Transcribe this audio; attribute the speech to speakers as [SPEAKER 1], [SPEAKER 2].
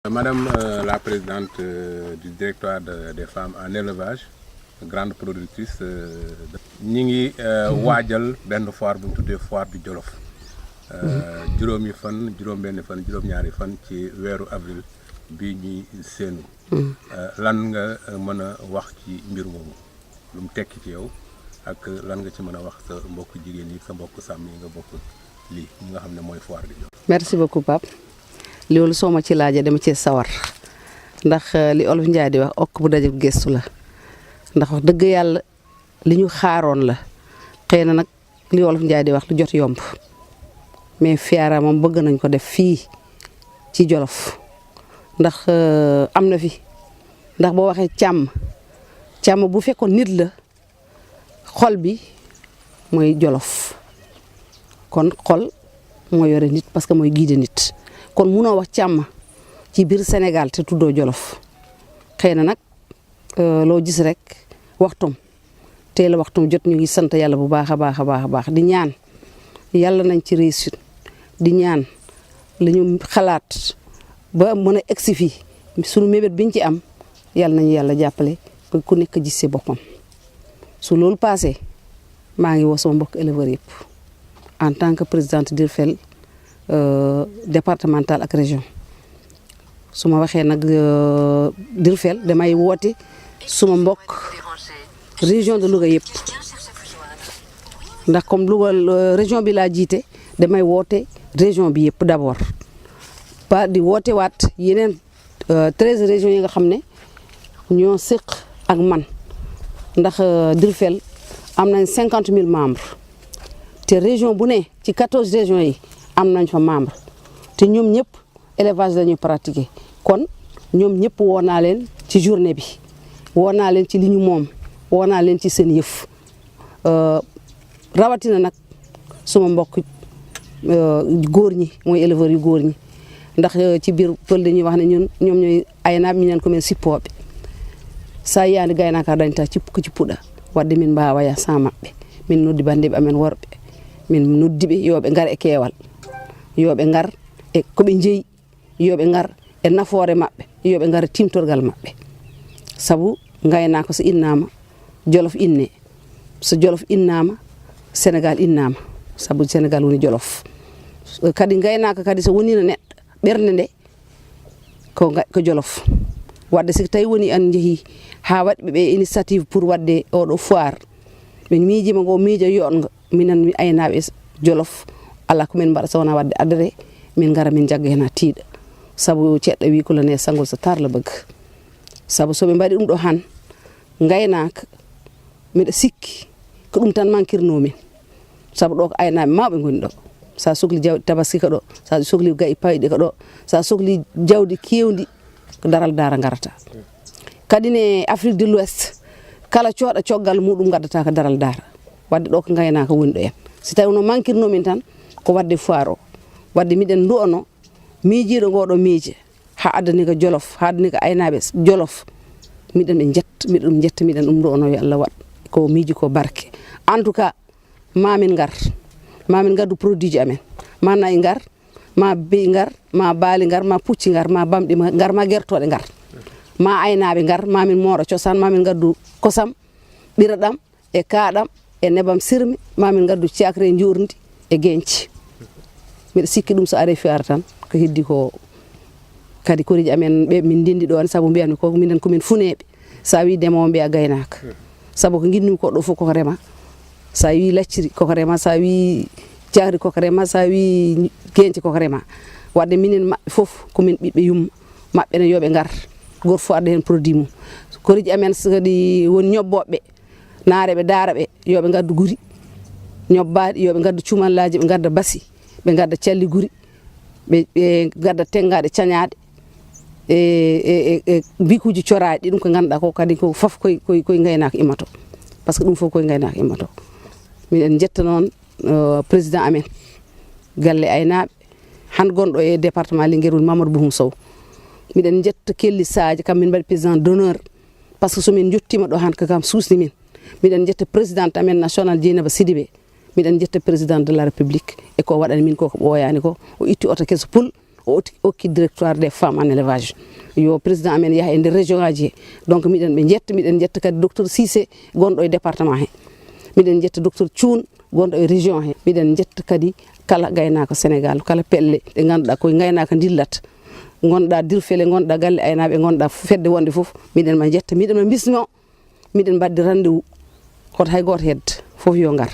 [SPEAKER 1] Madame la présidente du directoire des femmes en élevage, grande productrice, ñi ngi waajal benn foire bu ñu tuddee foire du Jolof juróomi fan juróom-benn fan juróom-ñaari fan ci weeru avril bi ñuy séenu lan nga mën a wax ci mbir moomu lu mu tekki ci yow ak lan nga ci mën a wax sa mbokk jigéen yi sa mbokk sàmm yi nga bokk lii ñi nga xam ne mooy foire du Jolof.
[SPEAKER 2] Merci beaucoup Pape. loolu soo ma ci laajee dama cee sawar ndax li olof Njaay di wax okk bu dajul gëstu la ndax wax dëgg yàlla li ñu xaaroon la xëy na nag li olof Njaay di wax lu jot yomb mais fiara moom bëgg nañ ko def fii ci Jolof ndax am na fi ndax boo waxee càmm bu fekkoon nit la xol bi mooy Jolof kon xol moo yore nit parce que mooy guide nit. kon munoo wax càmm ci biir Sénégal te tuddoo Jolof xëy na nag loo gis rek waxtum teel a waxtum jot ñu ngi sant yàlla bu baax a baax di ñaan yàlla nañ ci réussite di ñaan li ñu xalaat ba mën a egsi fii sunu mébét biñ ci am yàlla nañu yàlla jàppale ba ku nekk gis si boppam su loolu passé maa ngi woo sama mbokk éleveurs yëpp en tant que présidente d'IRFEL départemental ak région su ma waxee nag d'IRFEL damay woote suma mbokk région de Louga yëpp ndax comme Louga région bi laa jiite damay woote région bi yëpp d'abord ba di woote waat yeneen 13 régions yi nga xam ne ñoo séq ak man ndax d'IRFEL am nañ 50 000 membres te région bu ne ci 14 régions yi am nañ fa membre te ñoom ñëpp élevage la ñuy pratiquer kon ñoom ñëpp woo naa leen ci journée bi woo naa leen ci li ñu moom woo naa leen ci seen yëf rawatina nag suma mbokk góor ñi mooy éleveurs yu góor ñi ndax ci biir pël dañuy wax ne ñoom ñooy aynaɓe minen komin sippooɓe sa yiyande gaynaka dañta cippo ci puɗa wadde min mbawaya sans maɓɓe min noddi bandiɓe amen worɓe min noddiɓe yoɓe ngar e keewal yoɓe ngar e koɓe jeeyi yoɓe ngar e nafoore maɓɓe yoɓe ngar e timtorgal maɓɓe sabu gaynaka so innama Jolof inne so Jolof innama Sénégal innama sabu Sénégal woni Jolof kadi gaynaka kadi so wonino neɗɗo ɓernde nde ko Jolof wadde so tawi woni an jeehi ha waɗɓe ɓe initiative pour wadde oɗo foire min miijima ngo miijo yoɗgo minen mi aynaɓe Jolof ala ko min mbaɗa so wona wadde adré min gara min jagga hen ha tiiɗa sabu ceɗɗo wi ko lane sangol so tarla bëgg sabu soɓe mbaɗi ɗum ɗo han gaynaka miɗa sikki ko ɗum tan mankirnomin sabu ɗo ko aynaɓe mawɓe goni ɗo sa sohli jawdi tabaski ko ɗo sa sohli gayi payɗi ko ɗo sa sohli jawdi kewdi ko daral dara garata kadi ne Afrique de l'Ouest kala cooɗa coggal muɗum gaddata ko daral dara wadde ɗo ko gaynaka woni ɗo en si tawi no mankirnomin tan ko wadde foire o wadde miɗen du'ano miijiɗo ngoɗo miije ha addani ko Jolof ha addani ko aynaɓe Jolof miɗen jetta miɗen ɗum du'ano yo Allah waɗ ko miiji ko barke en tout cas mamin gaddu produit ji amen ma nayi ngar ma beyi ngar ma baali ngar ma pucci ngar ma bamɗi ngar ma gertoɗe ngar ma aynaɓe ngar mamin mooɗo cosaan mamin gaddu kosam ɓiraɗam e kaaɗam e nebam sirmi mamin gaddu cakre e jurndi e guenci mbiɗa sikki ɗum so ari fiara tan ko heddi ko kadi koriji amen ɓe min ndindi ɗon saabu mbiyatmi ko minen komin funeɓe sa wi ndemowo mbiya gaynaka saabu ko guinnimi ko ɗo fof koko rema sa wi lacciri koko rema sa wi cakri koko rema sa wi guenci koko rema wadde minen maɓɓe foof komin ɓiɓɓe yumma maɓɓe ne yoɓe ngar goto fof adda hen produit mum koriji amen kadi woni ñobboɓe naareɓe daaraɓe yoɓe gaddu guri ñobbaɗi yoɓe gaddu cumallaji ɓe gadda basi ɓe gadda calli guri ɓe gadda tengaɗe cañaɗe e bikuji coraɗi ɗum ko ganduɗa ko kadi ko foof koye gaynaka immato par ce que ɗum foof koye gaynaka immato miɗen jetta noon président amen galle aynaɓe han gonɗo e département Linguére woni Mamadou Bohum Sow miɗen jetta kelli Sadio kam min mbaɗi président d'honneur par ce que somin jottima ɗo han ko kam suusni min miɗen jetta présidente amen national Dieynaba Sidibé miɗen jetta président de la république e ko waɗani min koko ɓooyani ko o itti oto keso pul okki directoire des femmes en élevage yo président amen yaha e nder région ngaji he donc miɗen ɓe jetta miɗen jetta kadi docteur Cissé gonɗo e département he miɗen jetta docteur Thioune gonɗo e région he miɗen jetta kadi kala gaynako Sénégal kala pelle ɗe ganduɗa koye gaynaka dillata gonɗa Dirfele gonɗa galle aynaɓe gonɗa fedde wonde foof miɗen ma jetta miɗen ma bismo miɗen mbaddi rendez-vous hoto hay goto hedde foof yo gar